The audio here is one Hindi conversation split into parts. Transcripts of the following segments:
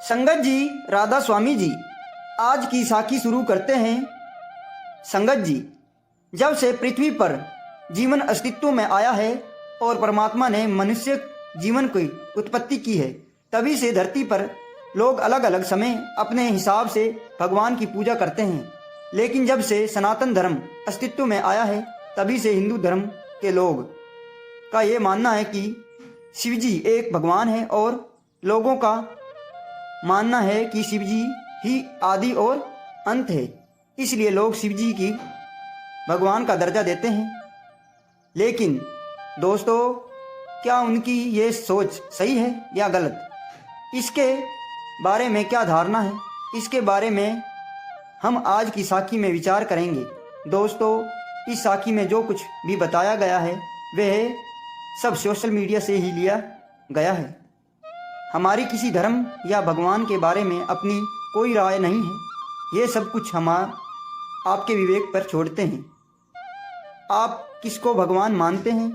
संगत जी, राधा स्वामी जी, आज की साखी शुरू करते हैं। संगत जी, जब से पृथ्वी पर जीवन अस्तित्व में आया है और परमात्मा ने मनुष्य जीवन की उत्पत्ति की है, तभी से धरती पर लोग अलग अलग समय अपने हिसाब से भगवान की पूजा करते हैं। लेकिन जब से सनातन धर्म अस्तित्व में आया है, तभी से हिंदू धर्म के लोग का ये मानना है कि शिव जी एक भगवान है और लोगों का मानना है कि शिव जी ही आदि और अंत है। इसलिए लोग शिव जी की भगवान का दर्जा देते हैं। लेकिन दोस्तों, क्या उनकी ये सोच सही है या गलत? इसके बारे में क्या धारणा है, इसके बारे में हम आज की साखी में विचार करेंगे। दोस्तों, इस साखी में जो कुछ भी बताया गया है वह सब सोशल मीडिया से ही लिया गया है। हमारी किसी धर्म या भगवान के बारे में अपनी कोई राय नहीं है। ये सब कुछ हम आपके विवेक पर छोड़ते हैं। आप किसको भगवान मानते हैं?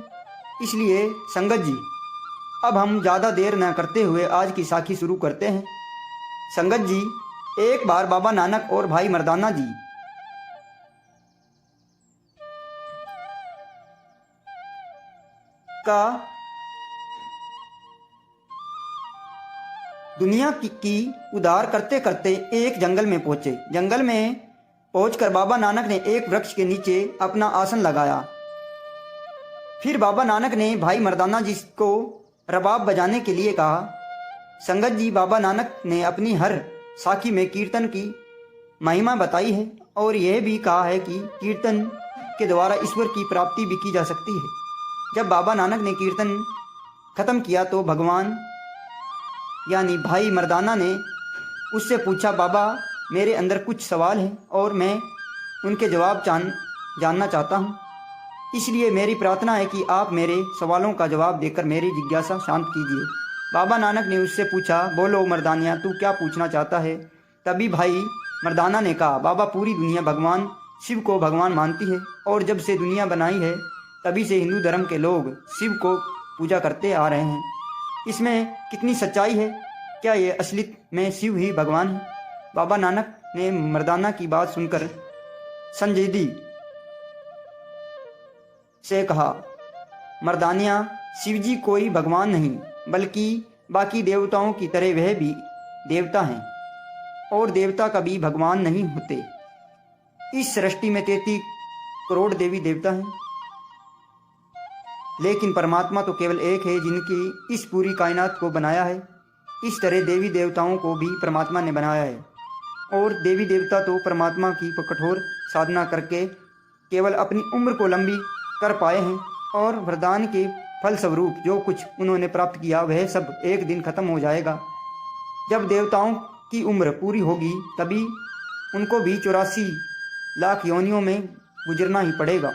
इसलिए संगत जी, अब हम ज़्यादा देर न करते हुए आज की साखी शुरू करते हैं। संगत जी, एक बार बाबा नानक और भाई मर्दाना जी का दुनिया की उद्धार करते करते एक जंगल में पहुंचे। जंगल में पहुंचकर बाबा नानक ने एक वृक्ष के नीचे अपना आसन लगाया। फिर बाबा नानक ने भाई मर्दाना जी को रबाब बजाने के लिए कहा। संगत जी, बाबा नानक ने अपनी हर साखी में कीर्तन की महिमा बताई है और यह भी कहा है कि कीर्तन के द्वारा ईश्वर की प्राप्ति भी की जा सकती है। जब बाबा नानक ने कीर्तन खत्म किया तो भगवान यानी भाई मर्दाना ने उससे पूछा, बाबा, मेरे अंदर कुछ सवाल हैं और मैं उनके जवाब जानना चाहता हूँ। इसलिए मेरी प्रार्थना है कि आप मेरे सवालों का जवाब देकर मेरी जिज्ञासा शांत कीजिए। बाबा नानक ने उससे पूछा, बोलो मर्दानिया, तू क्या पूछना चाहता है? तभी भाई मर्दाना ने कहा, बाबा, पूरी दुनिया भगवान शिव को भगवान मानती है और जब से दुनिया बनाई है तभी से हिंदू धर्म के लोग शिव को पूजा करते आ रहे हैं। इसमें कितनी सच्चाई है? क्या ये असलियत में शिव ही भगवान है? बाबा नानक ने मर्दाना की बात सुनकर संजीदी से कहा, मर्दानिया, शिव जी कोई भगवान नहीं बल्कि बाकी देवताओं की तरह वह भी देवता हैं और देवता कभी भगवान नहीं होते। इस सृष्टि में 33 करोड़ देवी देवता हैं, लेकिन परमात्मा तो केवल एक है जिनकी इस पूरी कायनात को बनाया है। इस तरह देवी देवताओं को भी परमात्मा ने बनाया है और देवी देवता तो परमात्मा की कठोर साधना करके केवल अपनी उम्र को लंबी कर पाए हैं और वरदान के फलस्वरूप जो कुछ उन्होंने प्राप्त किया वह सब एक दिन खत्म हो जाएगा। जब देवताओं की उम्र पूरी होगी तभी उनको भी 84 लाख योनियों में गुजरना ही पड़ेगा।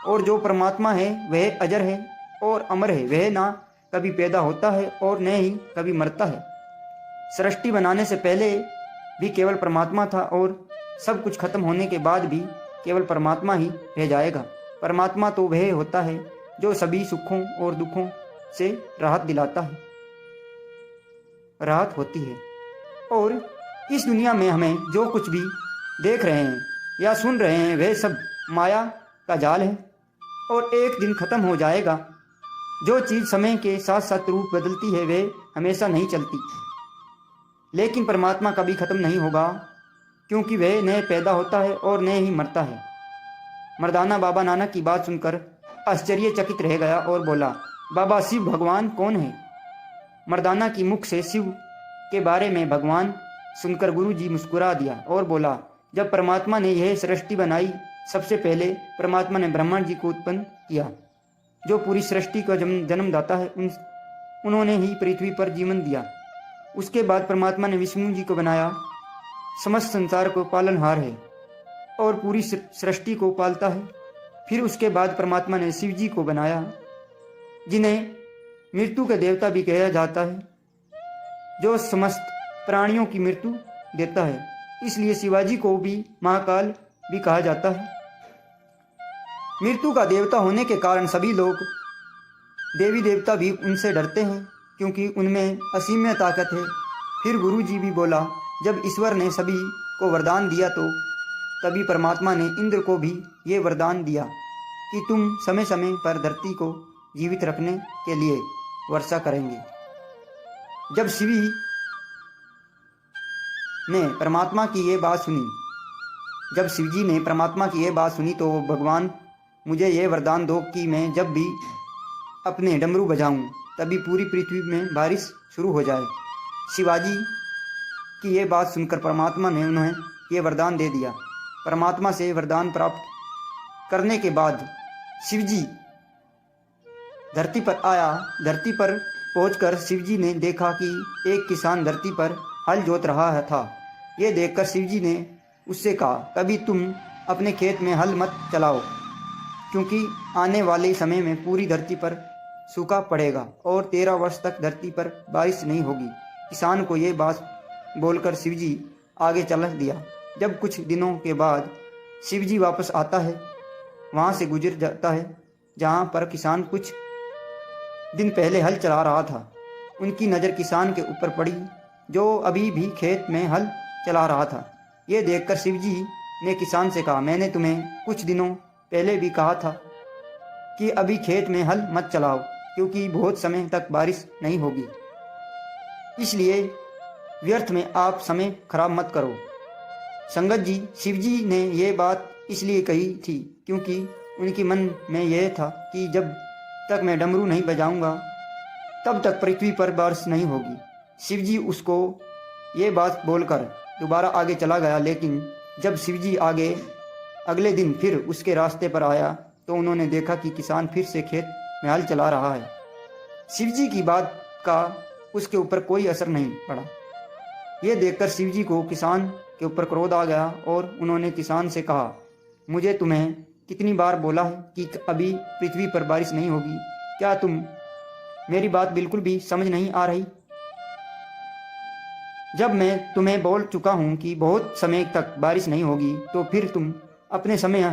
और जो परमात्मा है वह अजर है और अमर है। वह ना कभी पैदा होता है और न ही कभी मरता है। सृष्टि बनाने से पहले भी केवल परमात्मा था और सब कुछ खत्म होने के बाद भी केवल परमात्मा ही रह जाएगा। परमात्मा तो वह होता है जो सभी सुखों और दुखों से राहत दिलाता है, राहत होती है। और इस दुनिया में हमें जो कुछ भी देख रहे हैं या सुन रहे हैं वह सब माया का जाल है और एक दिन खत्म हो जाएगा। जो चीज़ समय के साथ साथ रूप बदलती है वह हमेशा नहीं चलती, लेकिन परमात्मा कभी खत्म नहीं होगा क्योंकि वह न पैदा होता है और न ही मरता है। मर्दाना बाबा नानक की बात सुनकर आश्चर्यचकित रह गया और बोला, बाबा, शिव भगवान कौन है? मर्दाना की मुख से शिव के बारे में भगवान सुनकर गुरुजी मुस्कुरा दिया और बोला, जब परमात्मा ने यह सृष्टि बनाई सबसे पहले परमात्मा ने ब्रह्मा जी को उत्पन्न किया जो पूरी सृष्टि का जन्मदाता है। उन्होंने ही पृथ्वी पर जीवन दिया। उसके बाद परमात्मा ने विष्णु जी को बनाया, समस्त संसार को पालनहार है और पूरी सृष्टि को पालता है। फिर उसके बाद परमात्मा ने शिव जी को बनाया जिन्हें मृत्यु के देवता भी कहा जाता है, जो समस्त प्राणियों की मृत्यु देता है। इसलिए शिवाजी को भी महाकाल भी कहा जाता है। मृत्यु का देवता होने के कारण सभी लोग देवी देवता भी उनसे डरते हैं क्योंकि उनमें असीम ताकत है। फिर गुरुजी भी बोला, जब ईश्वर ने सभी को वरदान दिया तो तभी परमात्मा ने इंद्र को भी ये वरदान दिया कि तुम समय समय पर धरती को जीवित रखने के लिए वर्षा करेंगे। जब शिवी ने परमात्मा की ये बात सुनी जब शिवजी ने परमात्मा की ये बात सुनी तो भगवान, मुझे ये वरदान दो कि मैं जब भी अपने डमरू बजाऊं तभी पूरी पृथ्वी में बारिश शुरू हो जाए। शिवाजी की ये बात सुनकर परमात्मा ने उन्हें ये वरदान दे दिया। परमात्मा से वरदान प्राप्त करने के बाद शिवजी धरती पर आया। धरती पर पहुंचकर शिवजी ने देखा कि एक किसान धरती पर हल जोत रहा था। ये देखकर शिवजी ने उससे कहा, कभी तुम अपने खेत में हल मत चलाओ, क्योंकि आने वाले समय में पूरी धरती पर सूखा पड़ेगा और 13 वर्ष तक धरती पर बारिश नहीं होगी। किसान को ये बात बोलकर शिवजी आगे चल दिया। जब कुछ दिनों के बाद शिवजी वापस आता है, वहाँ से गुजर जाता है जहाँ पर किसान कुछ दिन पहले हल चला रहा था। उनकी नज़र किसान के ऊपर पड़ी जो अभी भी खेत में हल चला रहा था। ये देखकर शिवजी ने किसान से कहा, मैंने तुम्हें कुछ दिनों पहले भी कहा था कि अभी खेत में हल मत चलाओ, क्योंकि बहुत समय तक बारिश नहीं होगी, इसलिए व्यर्थ में आप समय खराब मत करो। संगत जी, शिवजी ने ये बात इसलिए कही थी क्योंकि उनके मन में यह था कि जब तक मैं डमरू नहीं बजाऊंगा तब तक पृथ्वी पर बारिश नहीं होगी। शिवजी उसको ये बात बोलकर दोबारा आगे चला गया, लेकिन जब शिवजी अगले दिन फिर उसके रास्ते पर आया तो उन्होंने देखा कि किसान फिर से खेत में हल चला रहा है। शिवजी की बात का उसके ऊपर कोई असर नहीं पड़ा। ये देखकर शिवजी को किसान के ऊपर क्रोध आ गया और उन्होंने किसान से कहा, मुझे तुम्हें कितनी बार बोला है कि अभी पृथ्वी पर बारिश नहीं होगी, क्या तुम मेरी बात बिल्कुल भी समझ नहीं आ रही? जब मैं तुम्हें बोल चुका हूँ कि बहुत समय तक बारिश नहीं होगी, तो फिर तुम अपने समय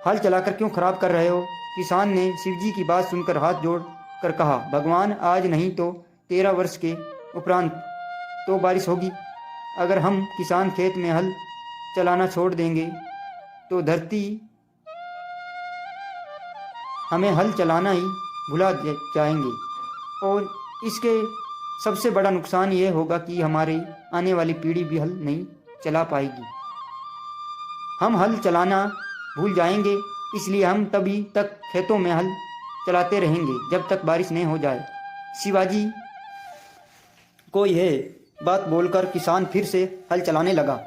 हल चलाकर क्यों खराब कर रहे हो? किसान ने शिवजी की बात सुनकर हाथ जोड़ कर कहा, भगवान, आज नहीं तो 13 वर्ष के उपरांत तो बारिश होगी। अगर हम किसान खेत में हल चलाना छोड़ देंगे तो धरती हमें हल चलाना ही भुला जाएंगे और इसके सबसे बड़ा नुकसान ये होगा कि हमारी आने वाली पीढ़ी भी हल नहीं चला पाएगी। हम हल चलाना भूल जाएंगे, इसलिए हम तभी तक खेतों में हल चलाते रहेंगे जब तक बारिश नहीं हो जाए। शिवाजी को यह बात बोलकर किसान फिर से हल चलाने लगा।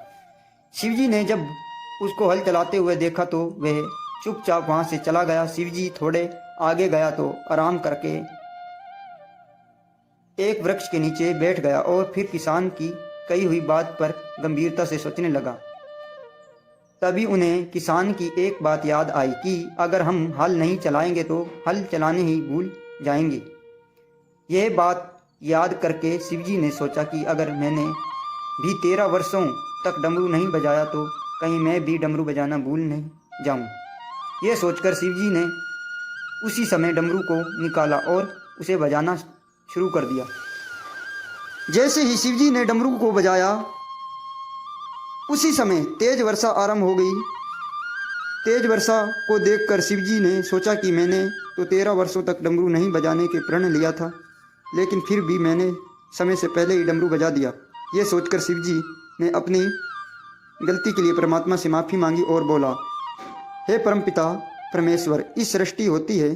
शिवजी ने जब उसको हल चलाते हुए देखा तो वह चुपचाप वहाँ से चला गया। शिवजी थोड़े आगे गया तो आराम करके एक वृक्ष के नीचे बैठ गया और फिर किसान की कही हुई बात पर गंभीरता से सोचने लगा। तभी उन्हें किसान की एक बात याद आई कि अगर हम हल नहीं चलाएंगे तो हल चलाने ही भूल जाएंगे। यह बात याद करके शिवजी ने सोचा कि अगर मैंने भी 13 वर्षों तक डमरू नहीं बजाया तो कहीं मैं भी डमरू बजाना भूल नहीं जाऊं। यह सोचकर शिवजी ने उसी समय डमरू को निकाला और उसे बजाना शुरू कर दिया। जैसे ही शिवजी ने डमरू को बजाया, उसी समय तेज वर्षा आरंभ हो गई। तेज वर्षा को देखकर शिवजी ने सोचा कि मैंने तो 13 वर्षों तक डमरू नहीं बजाने के प्रण लिया था, लेकिन फिर भी मैंने समय से पहले ही डमरू बजा दिया। ये सोचकर शिवजी ने अपनी गलती के लिए परमात्मा से माफ़ी मांगी और बोला, हे परमपिता परमेश्वर, इस सृष्टि होती है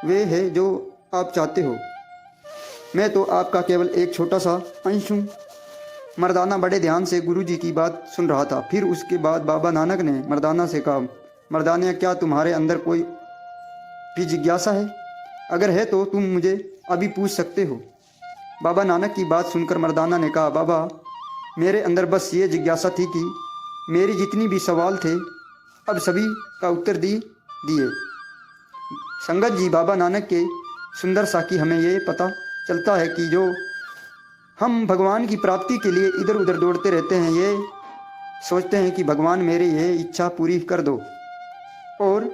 वे है जो आप चाहते हो। मैं तो आपका केवल एक छोटा सा अंश हूँ। मर्दाना बड़े ध्यान से गुरुजी की बात सुन रहा था। फिर उसके बाद बाबा नानक ने मर्दाना से कहा, मर्दाना, क्या तुम्हारे अंदर कोई भी जिज्ञासा है? अगर है तो तुम मुझे अभी पूछ सकते हो। बाबा नानक की बात सुनकर मर्दाना ने कहा, बाबा, मेरे अंदर बस ये जिज्ञासा थी कि मेरी जितनी भी सवाल थे अब सभी का उत्तर दिए। संगत जी, बाबा नानक के सुंदर सा की हमें ये पता चलता है कि जो हम भगवान की प्राप्ति के लिए इधर उधर दौड़ते रहते हैं, ये सोचते हैं कि भगवान मेरी ये इच्छा पूरी कर दो, और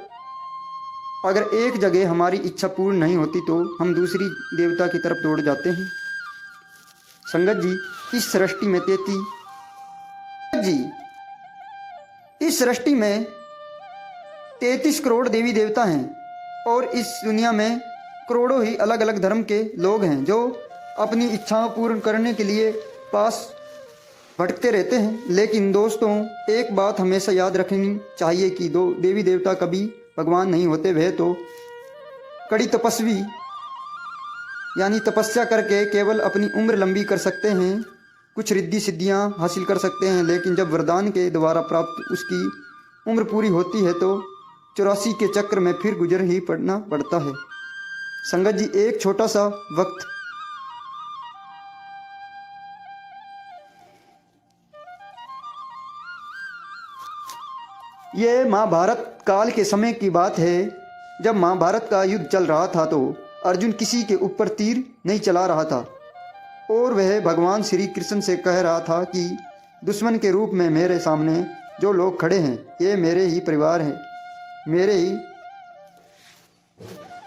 अगर एक जगह हमारी इच्छा पूर्ण नहीं होती तो हम दूसरी देवता की तरफ दौड़ जाते हैं। संगत जी, इस सृष्टि में 33 करोड़ देवी देवता हैं और इस दुनिया में करोड़ों ही अलग अलग धर्म के लोग हैं जो अपनी इच्छाओं पूर्ण करने के लिए पास भटकते रहते हैं। लेकिन दोस्तों, एक बात हमेशा याद रखनी चाहिए कि दो देवी देवता कभी भगवान नहीं होते। वह तो कड़ी तपस्वी यानी तपस्या करके केवल अपनी उम्र लंबी कर सकते हैं, कुछ रिद्धि सिद्धियां हासिल कर सकते हैं, लेकिन जब वरदान के द्वारा प्राप्त उसकी उम्र पूरी होती है तो 84 के चक्र में फिर गुजर ही पड़ना पड़ता है। संगत जी, एक छोटा सा वक्त ये महाभारत काल के समय की बात है। जब महाभारत का युद्ध चल रहा था तो अर्जुन किसी के ऊपर तीर नहीं चला रहा था और वह भगवान श्री कृष्ण से कह रहा था कि दुश्मन के रूप में मेरे सामने जो लोग खड़े हैं ये मेरे ही परिवार हैं, मेरे ही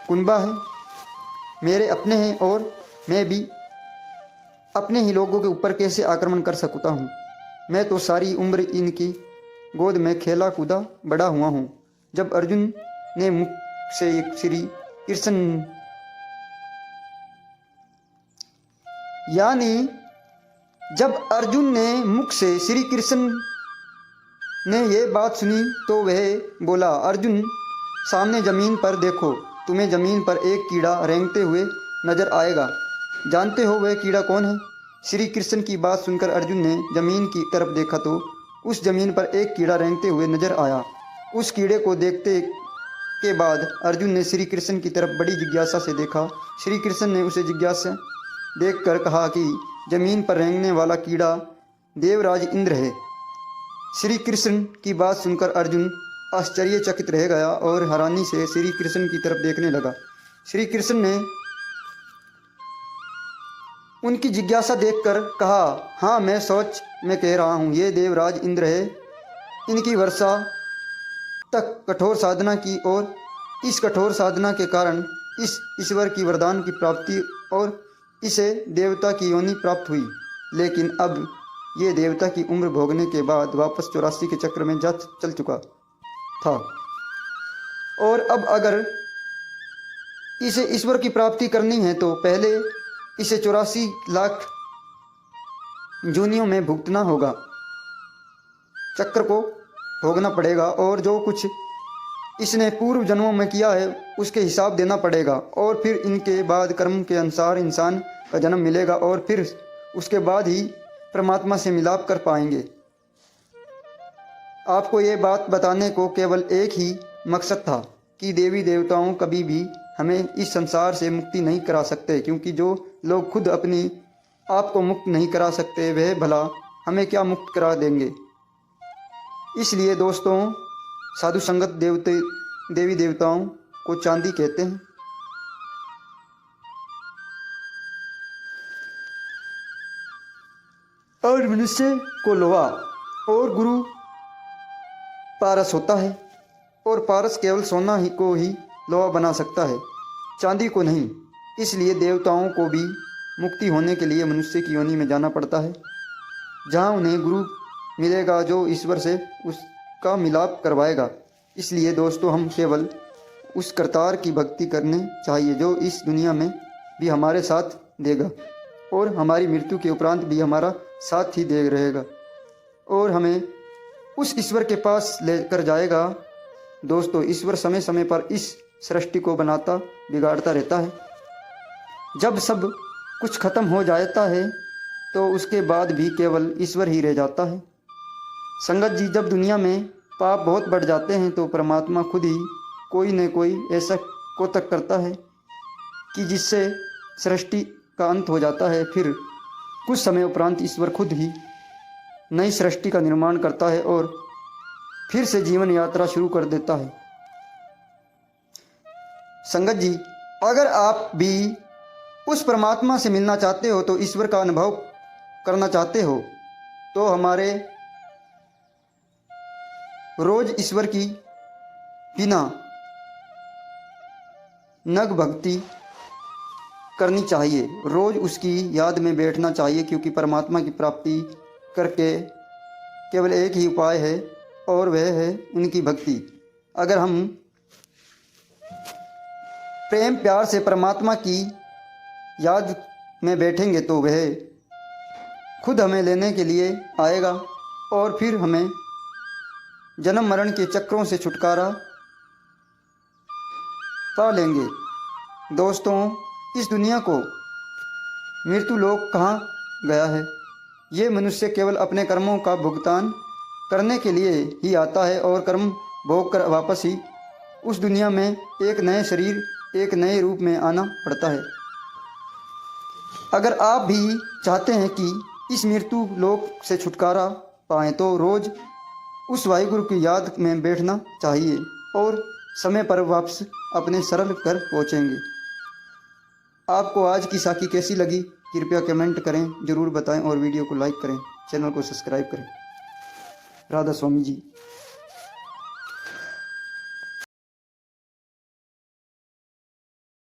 कुनबा है, मेरे अपने हैं और मैं भी अपने ही लोगों के ऊपर कैसे आक्रमण कर सकता हूँ। मैं तो सारी उम्र इनकी गोद में खेला कूदा बड़ा हुआ हूँ। जब अर्जुन ने मुख से श्री कृष्ण यानी जब अर्जुन ने मुख से श्री कृष्ण ने ये बात सुनी तो वह बोला, अर्जुन सामने जमीन पर देखो, तुम्हें जमीन पर एक कीड़ा रेंगते हुए नजर आएगा। जानते हो वह कीड़ा कौन है? श्री कृष्ण की बात सुनकर अर्जुन ने जमीन की तरफ देखा तो उस जमीन पर एक कीड़ा रेंगते हुए नजर आया। उस कीड़े को देखते के बाद अर्जुन ने श्री कृष्ण की तरफ बड़ी जिज्ञासा से देखा। श्री कृष्ण ने उसे जिज्ञासा देखकर कहा कि जमीन पर रेंगने वाला कीड़ा देवराज इंद्र है। श्री कृष्ण की बात सुनकर अर्जुन आश्चर्यचकित रह गया और हैरानी से श्री कृष्ण की तरफ देखने लगा। श्री कृष्ण ने उनकी जिज्ञासा देखकर कहा, हाँ, मैं सोच में कह रहा हूँ, ये देवराज इंद्र है। इनकी वर्षा तक कठोर साधना की और इस कठोर साधना के कारण इस ईश्वर की वरदान की प्राप्ति और इसे देवता की योनि प्राप्त हुई। लेकिन अब ये देवता की उम्र भोगने के बाद वापस 84 के चक्र में जा चल चुका था और अब अगर इसे ईश्वर की प्राप्ति करनी है तो पहले इसे 84 लाख जूनियों में भुगतना होगा, चक्र को भोगना पड़ेगा और जो कुछ इसने पूर्व जन्मों में किया है उसके हिसाब देना पड़ेगा और फिर इनके बाद कर्म के अनुसार इंसान का जन्म मिलेगा और फिर उसके बाद ही परमात्मा से मिलाप कर पाएंगे। आपको ये बात बताने को केवल एक ही मकसद था कि देवी देवताओं कभी भी हमें इस संसार से मुक्ति नहीं करा सकते, क्योंकि जो लोग खुद अपनी आप को मुक्त नहीं करा सकते वह भला हमें क्या मुक्त करा देंगे। इसलिए दोस्तों, साधु संगत देवी देवताओं को चांदी कहते हैं। और मनुष्य को लोहा और गुरु पारस होता है और पारस केवल सोना ही को ही लोहा बना सकता है, चांदी को नहीं। इसलिए देवताओं को भी मुक्ति होने के लिए मनुष्य की योनि में जाना पड़ता है, जहाँ उन्हें गुरु मिलेगा जो ईश्वर से उसका मिलाप करवाएगा। इसलिए दोस्तों, हम केवल उस करतार की भक्ति करने चाहिए जो इस दुनिया में भी हमारे साथ देगा और हमारी मृत्यु के उपरांत भी हमारा साथ ही दे रहेगा और हमें उस ईश्वर के पास लेकर जाएगा। दोस्तों, ईश्वर समय समय पर इस सृष्टि को बनाता बिगाड़ता रहता है। जब सब कुछ खत्म हो जाता है तो उसके बाद भी केवल ईश्वर ही रह जाता है। संगत जी, जब दुनिया में पाप बहुत बढ़ जाते हैं तो परमात्मा खुद ही कोई न कोई ऐसा कोतक करता है कि जिससे सृष्टि का अंत हो जाता है। फिर कुछ समय उपरांत ईश्वर खुद ही नई सृष्टि का निर्माण करता है और फिर से जीवन यात्रा शुरू कर देता है। संगत जी, अगर आप भी उस परमात्मा से मिलना चाहते हो तो ईश्वर का अनुभव करना चाहते हो तो हमारे रोज ईश्वर की बिना नग भक्ति करनी चाहिए, रोज़ उसकी याद में बैठना चाहिए, क्योंकि परमात्मा की प्राप्ति करके केवल एक ही उपाय है और वह है उनकी भक्ति। अगर हम प्रेम प्यार से परमात्मा की याद में बैठेंगे तो वह खुद हमें लेने के लिए आएगा और फिर हमें जन्म मरण के चक्रों से छुटकारा पा लेंगे। दोस्तों, इस दुनिया को मृत्यु लोक कहा गया है। ये मनुष्य केवल अपने कर्मों का भुगतान करने के लिए ही आता है और कर्म भोग कर वापस ही उस दुनिया में एक नए शरीर, एक नए रूप में आना पड़ता है। अगर आप भी चाहते हैं कि इस मृत्यु लोक से छुटकारा पाएं तो रोज़ उस वाहिगुरु की याद में बैठना चाहिए और समय पर वापस अपने सरल घर पहुंचेंगे। आपको आज की साखी कैसी लगी कृपया कमेंट करें, ज़रूर बताएं और वीडियो को लाइक करें, चैनल को सब्सक्राइब करें। राधा स्वामी जी।